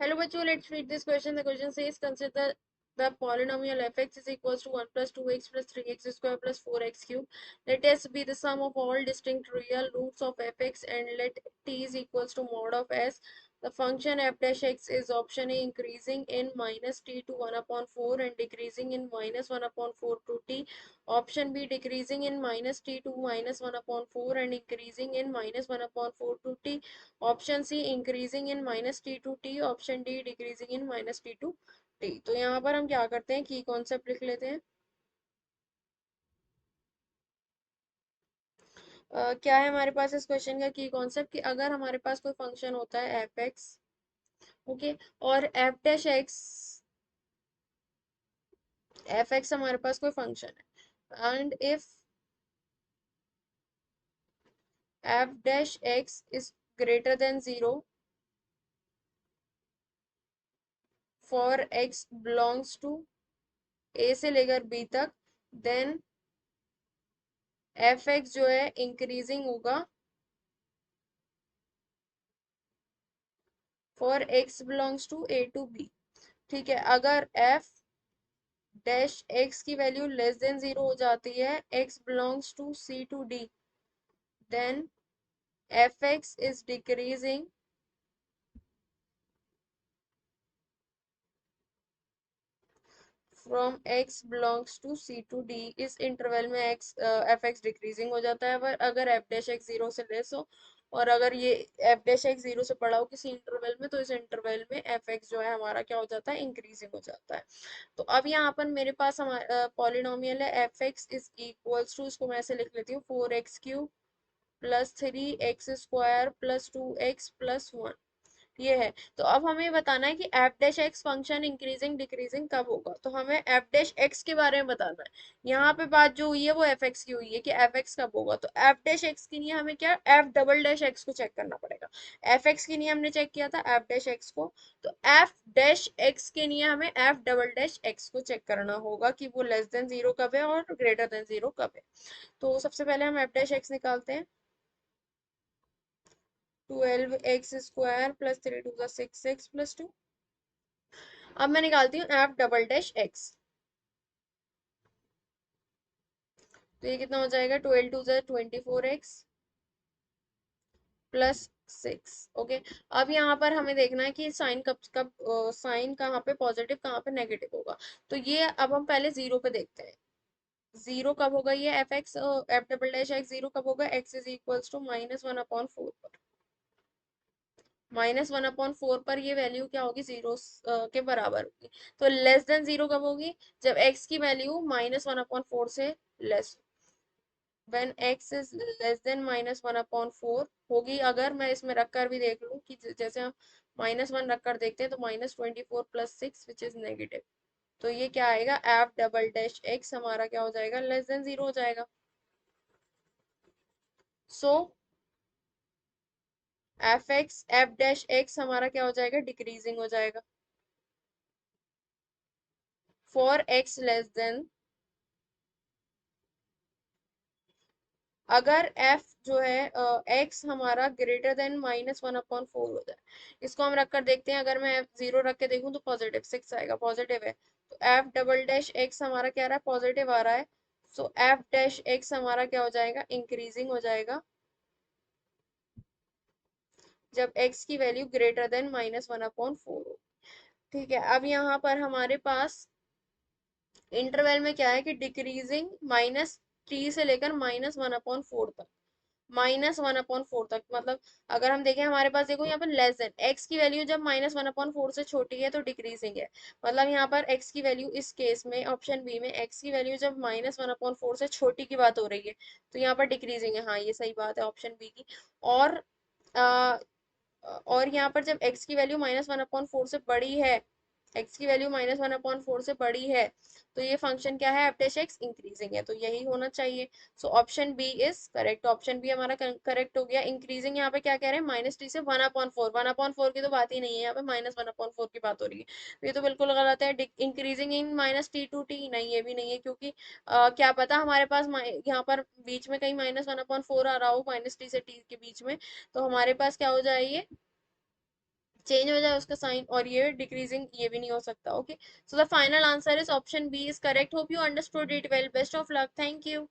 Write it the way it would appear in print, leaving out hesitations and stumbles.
Hello, bachcho, let's read this question. The question says, consider the polynomial fx is equals to 1 plus 2x plus 3x square plus 4x cube. Let s be the sum of all distinct real roots of fx and let t is equals to mod of s. The function f dash x is option A, increasing in minus t to 1 upon 4 and decreasing in minus 1 upon 4 to t. Option B, decreasing in minus t to minus 1 upon 4 and increasing in minus 1 upon 4 to t. Option C increasing in minus t to t, option D decreasing in minus t to t. तो यहाँ पर हम क्या करते हैं, की concept लिख लेते हैं। क्या है हमारे पास इस क्वेश्चन का की कॉन्सेप्ट, कि अगर हमारे पास कोई फंक्शन होता है एफ एक्स, ओके, और एफ एक्स हमारे पास कोई फंक्शन है and if f dash x is greater than zero for x belongs to a से लेकर बी तक, देन एफ एक्स जो है इंक्रीजिंग होगा for x belongs to a to b. ठीक है, अगर एफ डैश एक्स की वैल्यू लेस देन जीरो हो जाती है, x belongs to c to d, then f x is decreasing from x belongs to c to d. इस interval में x f x decreasing हो जाता है, पर अगर एफ डैश एक्स जीरो से लेस हो और अगर ये एफ डैश एक्स जीरो से बड़ा हो किसी इंटरवल में, तो इस इंटरवल में एफ एक्स जो है हमारा क्या हो जाता है, इंक्रीजिंग हो जाता है। तो अब यहाँ पर मेरे पास हमारा पॉलिनोमियल है f x is equals to, इसको मैं ऐसे लिख लेती हूँ, 4x³ plus 3x² plus 2x plus 1, ये है। तो अब हमें बताना है कि F dash x function increasing decreasing कब होगा, तो हमें एफ डैश एक्स के बारे में बताना है। यहाँ पे बात जो हुई है वो एफ एक्स की हुई है कि एफ एक्स कब होगा, तो एफ डैश एक्स के लिए हमें क्या एफ डबल डैश एक्स को चेक करना पड़ेगा। एफ एक्स के लिए हमने चेक किया था एफ डैश एक्स को, तो एफ डैश एक्स के लिए हमें एफ डबल डैश एक्स को चेक करना होगा कि वो लेस देन जीरो कब है और ग्रेटर देन जीरो कब है। तो सबसे पहले हम एफ डैश एक्स निकालते हैं। 12x² plus 3 2 6x plus 2। अब मैं निकालती हूँ एफ डबल डैश एक्स, तो ये कितना हो जाएगा, 12 2 24x प्लस 6। ओके, अब यहाँ पर हमें देखना है कि साइन कब कब साइन कहाँ पे पॉजिटिव कहाँ पे नेगेटिव होगा। तो ये अब हम पहले जीरो पे देखते हैं, जीरो कब होगा, ये F x F double dash x zero कब होगा, एक्स इज इक्वल्स टू -1/4 पर। -1/4 पर ये वैल्यू क्या होगी, जीरो के बराबर होगी। तो लेस देन जीरो कब होगी, जब एक्स की वैल्यू -1/4 से less, when x is less than -1/4 होगी। अगर मैं इसमें रखकर भी देख लूं कि जैसे हम -1 रखकर देखते हैं, तो -24 प्लस 6 विच इज नेगेटिव, तो ये क्या आएगा, एफ डबल डैश एक्स हमारा क्या हो जाएगा, लेस देन जीरो हो जाएगा। सो एफ डैश एक्स हमारा क्या हो जाएगा, डिक्रीजिंग हो जाएगा फॉर एक्स लेस देन, अगर f जो है x हमारा ग्रेटर देन -1/4 हो जाए। इसको हम रख कर देखते हैं, अगर मैं जीरो रख के देखूं तो पॉजिटिव 6 आएगा, पॉजिटिव है। तो एफ डबल डैश एक्स हमारा क्या आ रहा है, पॉजिटिव आ रहा है। सो एफ डैश एक्स हमारा क्या हो जाएगा, इंक्रीजिंग हो जाएगा जब x की वैल्यू ग्रेटर देन -1/4 हो। ठीक है, अब यहाँ पर हमारे पास इंटरवल में क्या है कि डिक्रीजिंग -3 से लेकर -1/4 तक, -1/4 तक, मतलब अगर हम देखें हमारे पास, देखो यहाँ पर लेस देन एक्स की वैल्यू जब -1/4 से छोटी है तो डिक्रीजिंग है। मतलब यहाँ पर एक्स की वैल्यू इस केस में ऑप्शन बी में एक्स की वैल्यू जब -1/4 से छोटी की बात हो रही है, तो यहाँ पर डिक्रीजिंग है। हाँ, ये सही बात है ऑप्शन बी की। और आ, और यहाँ पर जब x की वैल्यू -1/4 से बड़ी है, x की वैल्यू -1/4 से बड़ी है, तो ये फंक्शन क्या है, एफ डैश एक्स इंक्रीजिंग है, तो यही होना चाहिए। So option B is correct, option B हमारा करेक्ट हो गया। इंक्रीजिंग यहाँ पे क्या कह रहे हैं, -t से 1/4, 1/4 की तो बात ही नहीं है, यहाँ पे -1/4 की बात हो रही है, तो ये तो बिल्कुल गलत है। Increasing in -t to t, नहीं ये भी नहीं है, क्योंकि क्या पता हमारे पास यहाँ पर बीच में कहीं -1/4 आ रहा हो, -t से t के बीच में, तो हमारे पास क्या हो जाएगी, चेंज हो जाए उसका साइन, और ये डिक्रीजिंग ये भी नहीं हो सकता। Okay, so the final answer is option B is correct. Hope you understood it well. Best of luck, thank you.